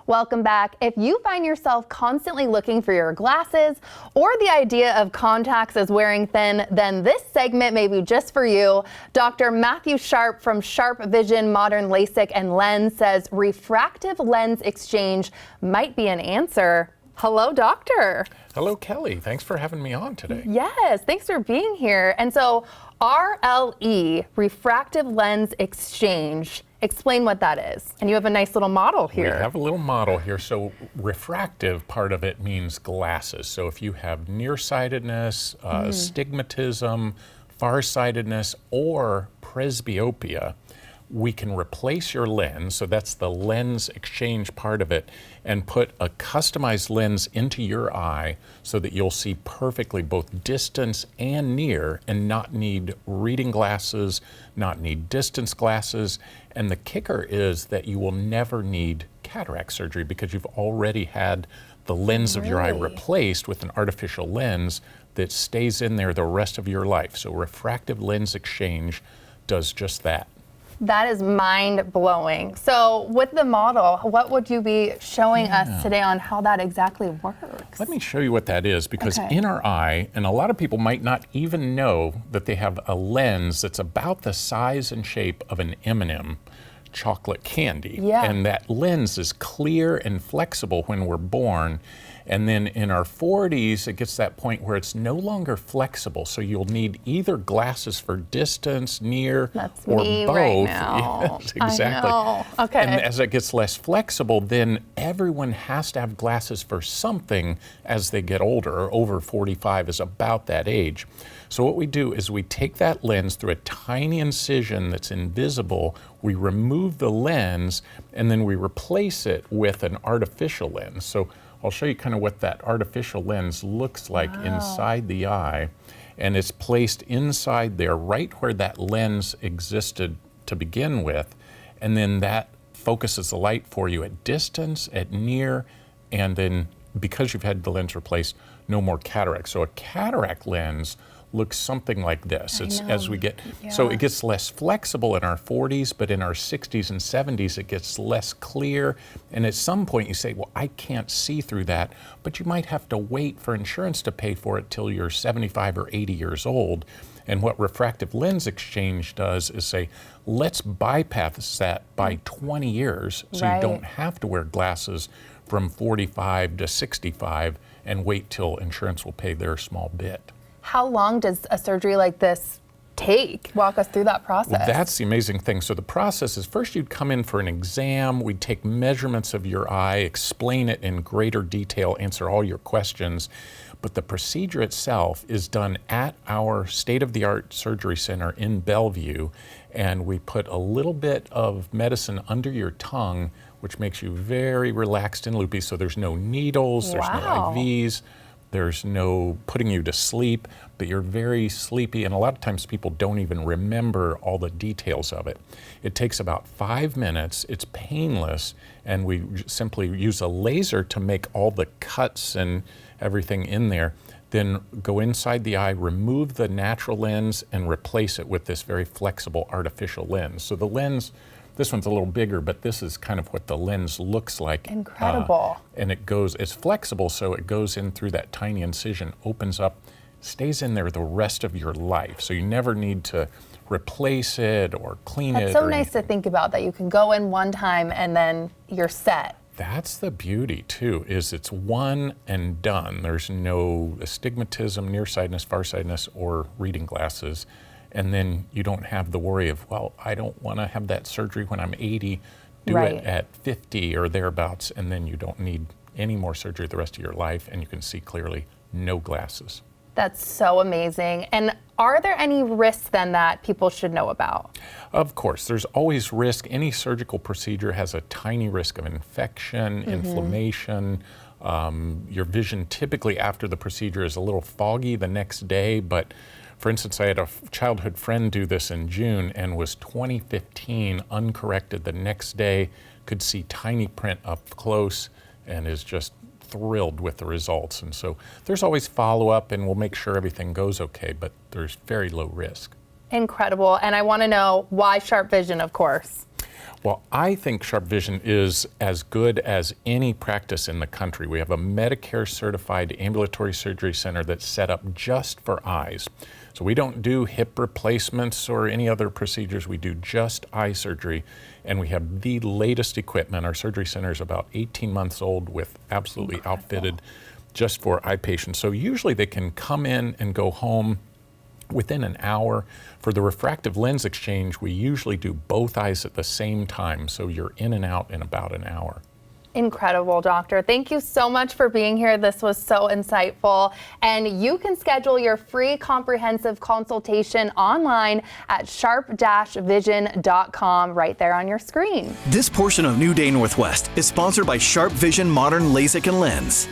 Welcome back. If you find yourself constantly looking for your glasses or the idea of contacts is wearing thin, then this segment may be just for you. Dr. Matthew Sharpe from SharpeVision Modern LASIK and Lens says refractive lens exchange might be an answer. Hello, doctor. Hello, Kelly. Thanks for having me on today. Yes, thanks for being here. And so RLE, Refractive Lens Exchange, explain what that is. And you have a nice little model here. We have a little model here. So refractive part of it means glasses. So if you have nearsightedness, astigmatism, farsightedness, or presbyopia, we can replace your lens, so that's the lens exchange part of it, and put a customized lens into your eye so that you'll see perfectly both distance and near and not need reading glasses, not need distance glasses. And the kicker is that you will never need cataract surgery because you've already had the lens of your eye replaced with an artificial lens that stays in there the rest of your life. So refractive lens exchange does just that. That is mind-blowing. So with the model, what would you be showing us today on how that exactly works? Let me show you what that is, because in our eye, and a lot of people might not even know that they have a lens that's about the size and shape of an M&M chocolate candy. And that lens is clear and flexible when we're born. And then in our 40s, it gets to that point where it's no longer flexible. So you'll need either glasses for distance, near, or both. Right now. Yes, exactly. I know. Okay. And as it gets less flexible, then everyone has to have glasses for something as they get older. Over 45 is about that age. So what we do is we take that lens through a tiny incision that's invisible, we remove the lens, and then we replace it with an artificial lens. So I'll show you kind of what that artificial lens looks like inside the eye. And it's placed inside there, right where that lens existed to begin with. And then that focuses the light for you at distance, at near, and then because you've had the lens replaced, no more cataract. So a cataract lens looks something like this. It's as we get, so it gets less flexible in our 40s, but in our 60s and 70s, it gets less clear. And at some point you say, well, I can't see through that, but you might have to wait for insurance to pay for it till you're 75 or 80 years old. And what refractive lens exchange does is say, let's bypass that by 20 years so you don't have to wear glasses from 45 to 65 and wait till insurance will pay their small bit. How long does a surgery like this take? Walk us through that process. Well, that's the amazing thing. So the process is first you'd come in for an exam, we'd take measurements of your eye, explain it in greater detail, answer all your questions. But the procedure itself is done at our state-of-the-art surgery center in Bellevue, and we put a little bit of medicine under your tongue, which makes you very relaxed and loopy. So there's no needles, there's no IVs, there's no putting you to sleep, but you're very sleepy, and a lot of times people don't even remember all the details of it. It takes about 5 minutes, it's painless, and we simply use a laser to make all the cuts and everything in there, then go inside the eye, remove the natural lens, and replace it with this very flexible artificial lens. So the lens, this one's a little bigger, but this is kind of what the lens looks like. Incredible. And it goes, it's flexible, so it goes in through that tiny incision, opens up, stays in there the rest of your life. So you never need to replace it or clean it. That's so nice to think about, that you can go in one time and then you're set. That's the beauty too, is it's one and done. There's no astigmatism, nearsightedness, farsightedness, or reading glasses. And then you don't have the worry of, well, I don't want to have that surgery when I'm 80, do it at 50 or thereabouts, and then you don't need any more surgery the rest of your life, and you can see clearly, no glasses. That's so amazing. And are there any risks then that people should know about? Of course, there's always risk. Any surgical procedure has a tiny risk of infection, inflammation. Your vision typically after the procedure is a little foggy the next day, but for instance, I had a childhood friend do this in June and was 20/15 uncorrected the next day, could see tiny print up close, and is just thrilled with the results. And so there's always follow-up, and we'll make sure everything goes okay, but there's very low risk. Incredible. And I want to know why SharpeVision, of course. Well, I think Sharpe Vision is as good as any practice in the country. We have a Medicare certified ambulatory surgery center that's set up just for eyes. So we don't do hip replacements or any other procedures. We do just eye surgery, and we have the latest equipment. Our surgery center is about 18 months old with absolutely outfitted just for eye patients. So usually they can come in and go home within an hour. For the Refractive Lens Exchange, we usually do both eyes at the same time, so you're in and out in about an hour. Incredible, doctor. Thank you so much for being here. This was so insightful. And you can schedule your free comprehensive consultation online at sharpe-vision.com right there on your screen. This portion of New Day Northwest is sponsored by Sharpe Vision Modern LASIK and Lens.